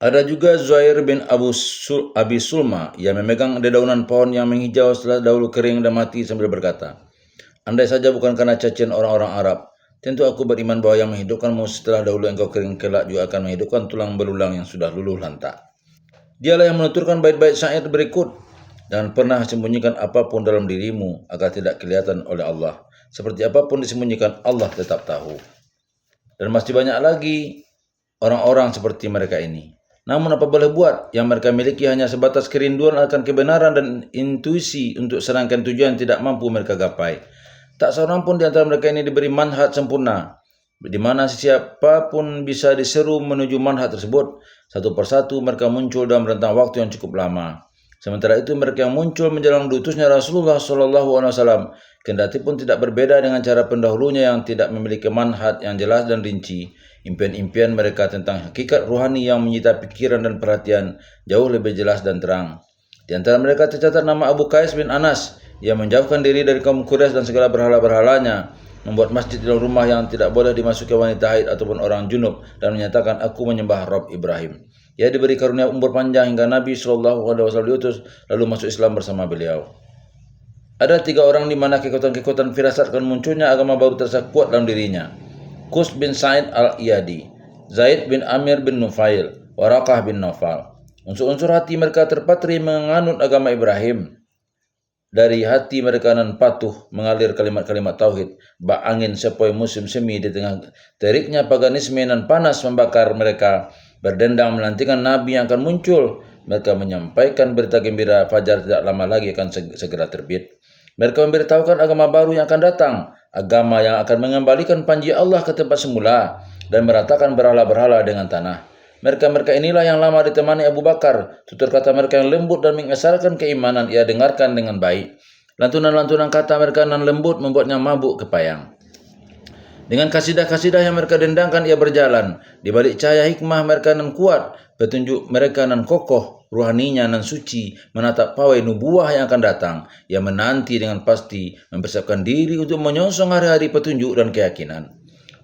Ada juga Zuhair bin Abi Sulma yang memegang dedaunan pohon yang menghijau setelah dahulu kering dan mati sambil berkata, andai saja bukan karena cacian orang-orang Arab, tentu aku beriman bahwa yang menghidupkanmu setelah dahulu engkau kering kelak juga akan menghidupkan tulang belulang yang sudah luluh lantak. Dialah yang menuturkan bait-bait syair berikut, dan pernah sembunyikan apapun dalam dirimu agar tidak kelihatan oleh Allah. Seperti apapun disembunyikan, Allah tetap tahu. Dan masih banyak lagi orang-orang seperti mereka ini. Namun apa boleh buat, yang mereka miliki hanya sebatas kerinduan akan kebenaran dan intuisi untuk serangkaian tujuan tidak mampu mereka gapai. Tak seorang pun di antara mereka ini diberi manhaj sempurna, di mana siapapun bisa diseru menuju manhaj tersebut. Satu persatu mereka muncul dalam rentang waktu yang cukup lama. Sementara itu mereka yang muncul menjelang diutusnya Rasulullah SAW, kendati pun tidak berbeda dengan cara pendahulunya yang tidak memiliki manhaj yang jelas dan rinci. Impian-impian mereka tentang hakikat ruhani yang menyita pikiran dan perhatian jauh lebih jelas dan terang. Di antara mereka tercatat nama Abu Qais bin Anas yang menjauhkan diri dari kaum Quraisy dan segala berhala-berhalanya, membuat masjid di dalam rumah yang tidak boleh dimasuki wanita haid ataupun orang junub, dan menyatakan aku menyembah Rabb Ibrahim. Ia diberi karunia umur panjang hingga Nabi SAW diutus lalu masuk Islam bersama beliau. Ada 3 orang di mana kekuatan-kekuatan firasat akan munculnya agama baru terasa kuat dalam dirinya. Qus bin Sa'id al-Iyadi, Zaid bin Amir bin Nufail, Warakah bin Naufal. Unsur-unsur hati mereka terpatri menganut agama Ibrahim. Dari hati mereka nan patuh mengalir kalimat-kalimat tauhid, bak angin sepoi musim semi di tengah teriknya paganisme nan panas membakar mereka. Berdendang menantikan Nabi yang akan muncul. Mereka menyampaikan berita gembira fajar tidak lama lagi akan segera terbit. Mereka memberitahukan agama baru yang akan datang, agama yang akan mengembalikan panji Allah ke tempat semula dan meratakan berhala-berhala dengan tanah. Mereka-mereka inilah yang lama ditemani Abu Bakar. Tutur kata mereka yang lembut dan mengesarkan keimanan ia dengarkan dengan baik. Lantunan-lantunan kata mereka nan lembut membuatnya mabuk kepayang. Dengan kasidah-kasidah yang mereka dendangkan ia berjalan. Di balik cahaya hikmah mereka nan kuat, petunjuk mereka nan kokoh, ruhaninya nan suci, menatap pawai nubuah yang akan datang. Ia menanti dengan pasti, mempersiapkan diri untuk menyongsong hari-hari petunjuk dan keyakinan.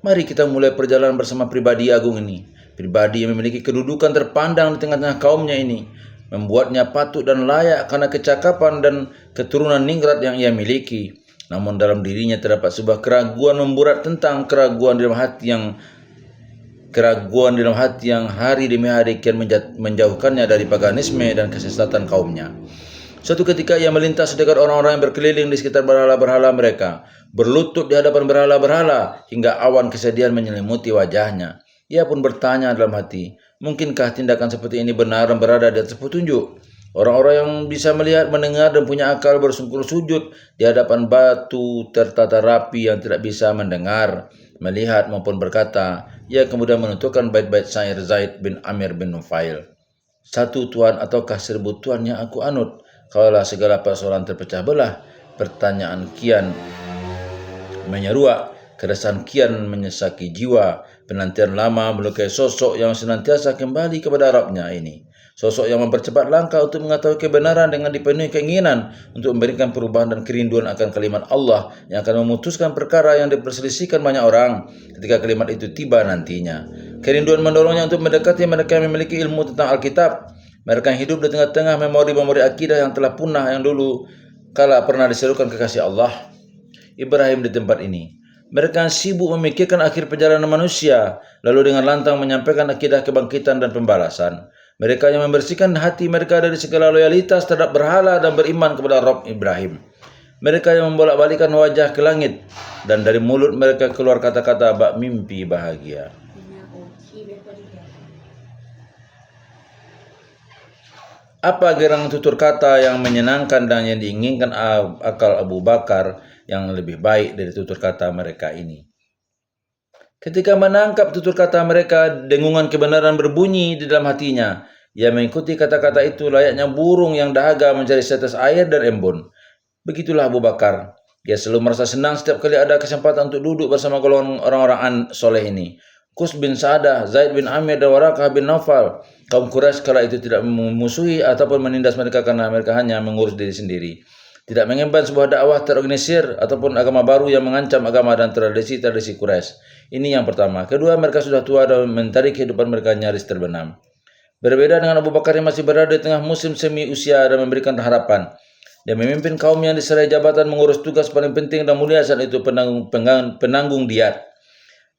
Mari kita mulai perjalanan bersama pribadi agung ini. Pribadi yang memiliki kedudukan terpandang di tengah-tengah kaumnya ini, membuatnya patut dan layak karena kecakapan dan keturunan ningrat yang ia miliki. Namun dalam dirinya terdapat sebuah keraguan memburat tentang keraguan dalam hati yang hari demi hari kian menjauhkannya dari paganisme dan kesesatan kaumnya. Suatu ketika ia melintas dekat orang-orang yang berkeliling di sekitar berhala-berhala mereka, berlutut di hadapan berhala-berhala hingga awan kesedihan menyelimuti wajahnya. Ia pun bertanya dalam hati, mungkinkah tindakan seperti ini benar dan berada di atas petunjuk? Orang-orang yang bisa melihat, mendengar, dan punya akal bersungkur sujud di hadapan batu tertata rapi yang tidak bisa mendengar, melihat maupun berkata. Ia kemudian menuturkan bait-bait syair Zaid bin Amir bin Nufail. Satu Tuhan ataukah 1000 Tuhan yang aku anut? Kalaulah segala persoalan terpecah belah, pertanyaan kian menyeruak, keresahan kian menyesaki jiwa, penantian lama melukai sosok yang senantiasa kembali kepada Rabbnya ini. Sosok yang mempercepat langkah untuk mengetahui kebenaran dengan dipenuhi keinginan untuk memberikan perubahan dan kerinduan akan kalimat Allah yang akan memutuskan perkara yang diperselisihkan banyak orang ketika kalimat itu tiba nantinya. Kerinduan mendorongnya untuk mendekati mereka yang memiliki ilmu tentang Alkitab. Mereka yang hidup di tengah-tengah memori-memori akidah yang telah punah yang dulu kala pernah diserukan kekasih Allah Ibrahim di tempat ini. Mereka sibuk memikirkan akhir perjalanan manusia, lalu dengan lantang menyampaikan akidah kebangkitan dan pembalasan. Mereka yang membersihkan hati mereka dari segala loyalitas terhadap berhala dan beriman kepada Rabb Ibrahim. Mereka yang membolak-balikan wajah ke langit, dan dari mulut mereka keluar kata-kata bak mimpi bahagia. Apa gerang tutur kata yang menyenangkan dan yang diinginkan akal Abu Bakar yang lebih baik dari tutur kata mereka ini? Ketika menangkap tutur kata mereka, dengungan kebenaran berbunyi di dalam hatinya. Ia mengikuti kata-kata itu layaknya burung yang dahaga mencari setes air dan embun. Begitulah Abu Bakar. Dia selalu merasa senang setiap kali ada kesempatan untuk duduk bersama golongan orang-orang soleh ini. Qus bin Sa'adah, Zaid bin Amir, dan Warakah bin Naufal. Kaum Quraisy kala itu tidak memusuhi ataupun menindas mereka karena mereka hanya mengurus diri sendiri. Tidak mengemban sebuah dakwah terorganisir ataupun agama baru yang mengancam agama dan tradisi-tradisi Quraisy. Ini yang pertama. Kedua, mereka sudah tua dan mentari kehidupan mereka nyaris terbenam. Berbeda dengan Abu Bakar yang masih berada di tengah musim semi usia dan memberikan harapan. Dia memimpin kaum yang diserai jabatan mengurus tugas paling penting dan mulia saat itu, penanggung diat.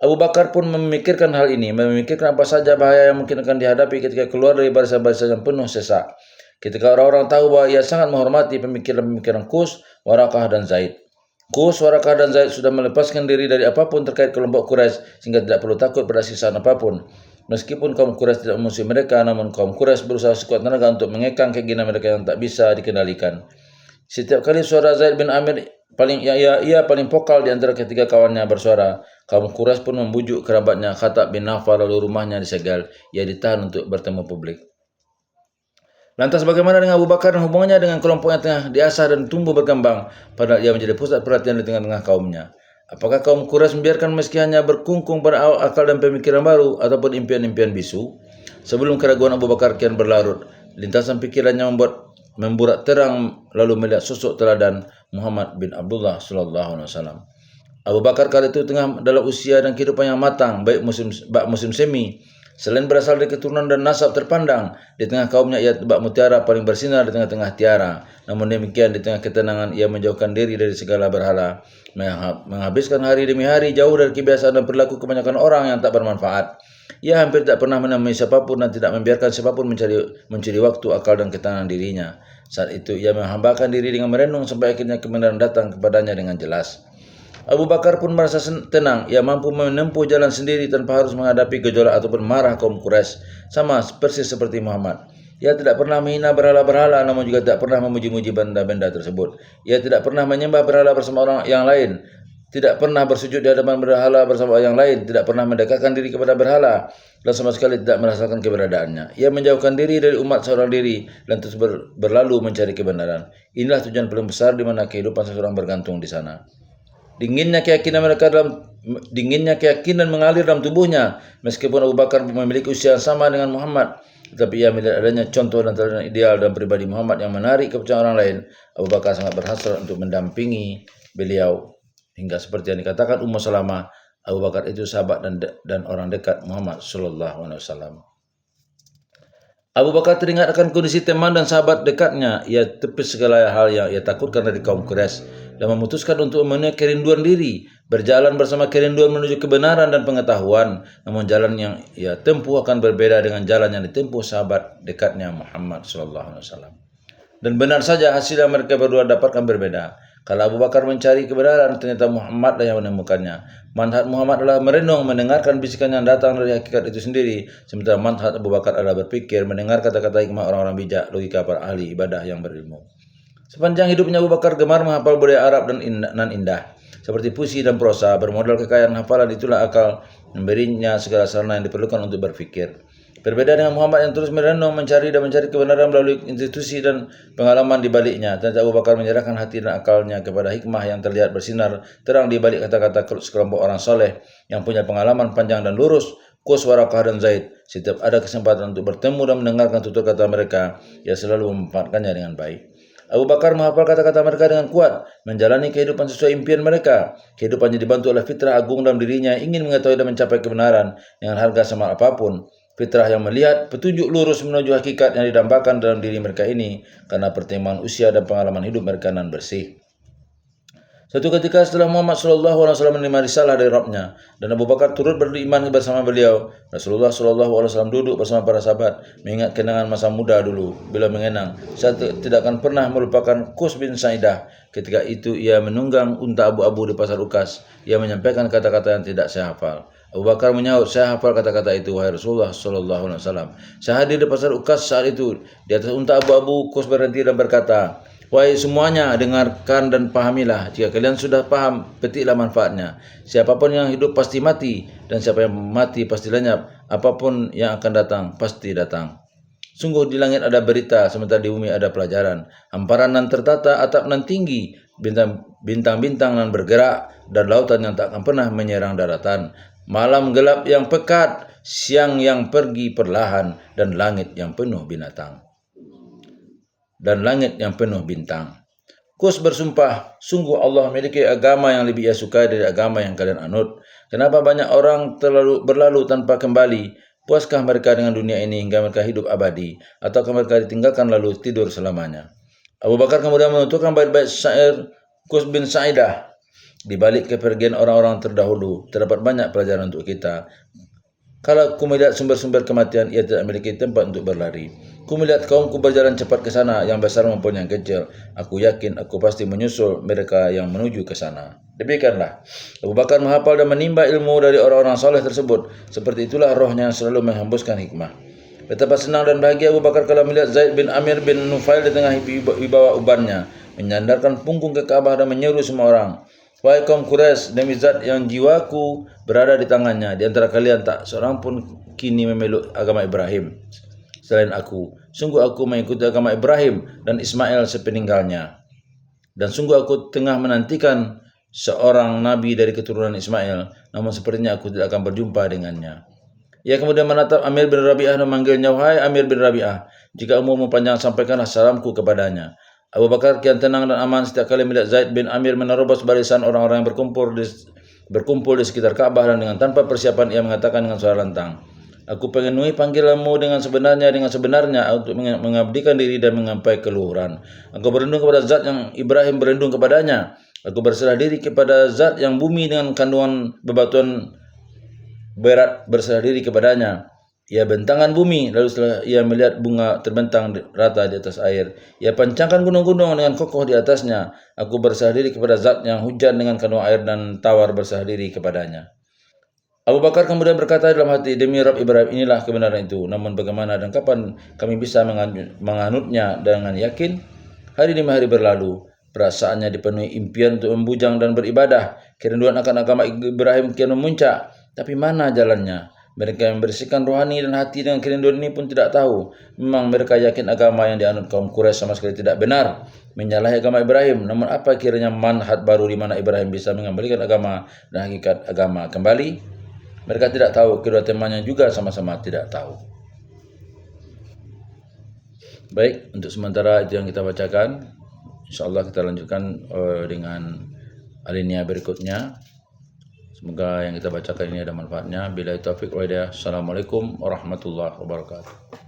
Abu Bakar pun memikirkan hal ini, memikirkan apa saja bahaya yang mungkin akan dihadapi ketika keluar dari barisan-barisan yang penuh sesak. Ketika orang-orang tahu bahwa ia sangat menghormati pemikiran-pemikiran Qus, Warakah, dan Zaid. Qus, Warakah, dan Zaid sudah melepaskan diri dari apapun terkait kelompok Quraisy sehingga tidak perlu takut pada sisaan apapun. Meskipun kaum Quraisy tidak memusuhi mereka, namun kaum Quraisy berusaha sekuat tenaga untuk mengekang keinginan mereka yang tak bisa dikendalikan. Setiap kali suara Zaid bin Amir ia paling vokal di antara ketiga kawannya bersuara, kaum Quraisy pun membujuk kerabatnya Khattab bin Nawfal, lalu rumahnya disegel. Ia ditahan untuk bertemu publik. Lantas bagaimana dengan Abu Bakar dan hubungannya dengan kelompok yang tengah diasah dan tumbuh berkembang, padahal ia menjadi pusat perhatian di tengah-tengah kaumnya? Apakah kaum Quraisy membiarkan meski hanya berkungkung pada akal dan pemikiran baru ataupun impian-impian bisu? Sebelum keraguan Abu Bakar kian berlarut, lintasan pikirannya memburat terang lalu melihat sosok teladan Muhammad bin Abdullah sallallahu alaihi wasallam. Abu Bakar kala itu tengah dalam usia dan kehidupan yang matang, baik musim semi. Selain berasal dari keturunan dan nasab terpandang, di tengah kaumnya ia bak mutiara paling bersinar di tengah-tengah tiara. Namun demikian, di tengah ketenangan ia menjauhkan diri dari segala berhala, menghabiskan hari demi hari jauh dari kebiasaan dan perilaku kebanyakan orang yang tak bermanfaat. Ia hampir tak pernah menemui siapapun dan tidak membiarkan siapapun mencuri waktu, akal, dan ketenangan dirinya. Saat itu ia menghambakan diri dengan merenung sampai akhirnya kebenaran datang kepadanya dengan jelas. Abu Bakar pun merasa tenang, ia mampu menempuh jalan sendiri tanpa harus menghadapi gejolak ataupun marah kaum Quraisy, sama persis seperti Muhammad. Ia tidak pernah menghina berhala-berhala, namun juga tidak pernah memuji-muji benda-benda tersebut. Ia tidak pernah menyembah berhala bersama orang yang lain, tidak pernah bersujud di hadapan berhala bersama yang lain, tidak pernah mendekatkan diri kepada berhala, dan sama sekali tidak merasakan keberadaannya. Ia menjauhkan diri dari umat seorang diri dan terus berlalu mencari kebenaran. Inilah tujuan paling besar di mana kehidupan seseorang bergantung di sana. Dinginnya keyakinan mengalir dalam tubuhnya, meskipun Abu Bakar memiliki usia yang sama dengan Muhammad, tetapi ia melihat adanya contoh dan teladan ideal dan pribadi Muhammad yang menarik kepercayaan orang lain. Abu Bakar sangat berhasrat untuk mendampingi beliau, hingga seperti yang dikatakan Ummu Salamah, Abu Bakar itu sahabat dan orang dekat Muhammad sallallahu alaihi wasallam. Abu Bakar teringat akan kondisi teman dan sahabat dekatnya. Ia tepis segala hal yang ia takutkan dari kaum Quraisy dan memutuskan untuk memenuhi kerinduan diri, berjalan bersama kerinduan menuju kebenaran dan pengetahuan. Namun jalan yang ia tempuh akan berbeda dengan jalan yang ditempuh sahabat dekatnya Muhammad sallallahu alaihi wasallam. Dan benar saja hasil yang mereka berdua dapatkan berbeda. Kalau Abu Bakar mencari kebenaran, ternyata Muhammad yang menemukannya. Manhaj Muhammad adalah merenung, mendengarkan bisikan yang datang dari hakikat itu sendiri. Sementara manhaj Abu Bakar adalah berpikir, mendengar kata-kata hikmah orang-orang bijak, logika para ahli ibadah yang berilmu. Sepanjang hidupnya Abu Bakar gemar menghafal budaya Arab dan indah, seperti puisi dan prosa. Bermodal kekayaan hafalan itulah akal memberinya segala sarana yang diperlukan untuk berpikir. Berbeda dengan Muhammad yang terus merenung, mencari kebenaran melalui institusi dan pengalaman di baliknya. Ternyata Abu Bakar menyerahkan hati dan akalnya kepada hikmah yang terlihat bersinar terang di balik kata-kata sekelompok orang soleh yang punya pengalaman panjang dan lurus. Qus, Warakah, dan Zaid. Setiap ada kesempatan untuk bertemu dan mendengarkan tutur kata mereka, ia selalu memanfaatkannya dengan baik. Abu Bakar menghafal kata-kata mereka dengan kuat, menjalani kehidupan sesuai impian mereka. Kehidupannya dibantu oleh fitrah agung dalam dirinya, ingin mengetahui dan mencapai kebenaran dengan harga sama apapun. Fitrah yang melihat petunjuk lurus menuju hakikat yang didambakan dalam diri mereka ini karena pertimbangan usia dan pengalaman hidup mereka nan bersih. Suatu ketika setelah Muhammad sallallahu alaihi wasallam menerima risalah dari Rabbnya dan Abu Bakar turut beriman bersama beliau, Rasulullah sallallahu alaihi wasallam duduk bersama para sahabat mengingat kenangan masa muda dulu. Bila mengenang, saya tidak akan pernah melupakan Qus bin Sa'idah. Ketika itu ia menunggang unta abu-abu di pasar Ukas. Ia menyampaikan kata-kata yang tidak saya hafal. Abu Bakar menyahut, saya hafal kata-kata itu, wahai Rasulullah sallallahu alaihi wasallam. Saya hadir di pasar Ukas saat itu. Di atas unta abu-abu, Qus berhenti dan berkata, wahai semuanya, dengarkan dan pahamilah. Jika kalian sudah paham, petiklah manfaatnya. Siapapun yang hidup pasti mati, dan siapa yang mati pasti lenyap. Apapun yang akan datang, pasti datang. Sungguh di langit ada berita, sementara di bumi ada pelajaran. Hamparan nan tertata, atap nan tinggi, bintang-bintang nan bergerak, dan lautan yang tak akan pernah menyerang daratan. Malam gelap yang pekat, siang yang pergi perlahan, dan langit yang penuh binatang. Dan langit yang penuh bintang. Qus bersumpah, sungguh Allah memiliki agama yang lebih ia sukai dari agama yang kalian anut. Kenapa banyak orang berlalu tanpa kembali? Puaskah mereka dengan dunia ini hingga mereka hidup abadi, ataukah mereka ditinggalkan lalu tidur selamanya? Abu Bakar kemudian menuturkan bait-bait syair Qus bin Sa'idah. Di balik kepergian orang-orang terdahulu, terdapat banyak pelajaran untuk kita. Kalau aku melihat sumber-sumber kematian, ia tidak memiliki tempat untuk berlari. Aku melihat kaumku berjalan cepat ke sana, yang besar maupun yang kecil. Aku yakin aku pasti menyusul mereka yang menuju ke sana. Demikianlah, Abu Bakar menghafal dan menimba ilmu dari orang-orang soleh tersebut. Seperti itulah rohnya yang selalu menghembuskan hikmah. Betapa senang dan bahagia Abu Bakar kalau melihat Zaid bin Amir bin Nufail di tengah wibawa ubannya, menyandarkan punggung ke Ka'bah dan menyeru semua orang, "Wahai kaum Quraisy, demi zat yang jiwaku berada di tangannya, di antara kalian tak seorang pun kini memeluk agama Ibrahim selain aku. Sungguh aku mengikuti agama Ibrahim dan Ismail sepeninggalnya. Dan sungguh aku tengah menantikan seorang nabi dari keturunan Ismail, namun sepertinya aku tidak akan berjumpa dengannya." Ia kemudian menatap Amir bin Rabi'ah dan memanggilnya, "Wahai Amir bin Rabi'ah, jika umurmu panjang, sampaikanlah salamku kepadanya." Abu Bakar kian tenang dan aman setiap kali melihat Zaid bin Amir menerobos barisan orang-orang yang berkumpul di sekitar Ka'bah, dan dengan tanpa persiapan ia mengatakan dengan suara lantang, "Aku penuhi panggilanmu dengan sebenarnya untuk mengabdikan diri dan mengampai keluhuran. Aku berlindung kepada zat yang Ibrahim berlindung kepadanya. Aku berserah diri kepada zat yang bumi dengan kandungan bebatuan berat berserah diri kepadanya. Ia bentangkan bumi, lalu setelah ia melihat bunga terbentang rata di atas air, ia pancangkan gunung-gunung dengan kokoh di atasnya. Aku berserah diri kepada zat yang hujan dengan kandungan air dan tawar berserah diri kepadanya." Abu Bakar kemudian berkata dalam hati, "Demi Rabb Ibrahim, inilah kebenaran itu. Namun bagaimana dan kapan kami bisa menganutnya dengan yakin?" Hari demi hari berlalu, perasaannya dipenuhi impian untuk membujang dan beribadah. Kerinduan akan agama Ibrahim kian memuncak. Tapi mana jalannya? Mereka yang membersihkan rohani dan hati dengan kerinduan ini pun tidak tahu. Memang mereka yakin agama yang dianut kaum Quraisy sama sekali tidak benar, menyalahi agama Ibrahim. Namun apa kiranya manhaj baru di mana Ibrahim bisa mengembalikan agama dan hakikat agama kembali? Mereka tidak tahu, kedua temannya juga sama-sama tidak tahu. Baik, untuk sementara itu yang kita bacakan. InsyaAllah kita lanjutkan dengan alinea berikutnya. Semoga yang kita bacakan ini ada manfaatnya. Billahi taufiq wal hidayah. Assalamualaikum warahmatullahi wabarakatuh.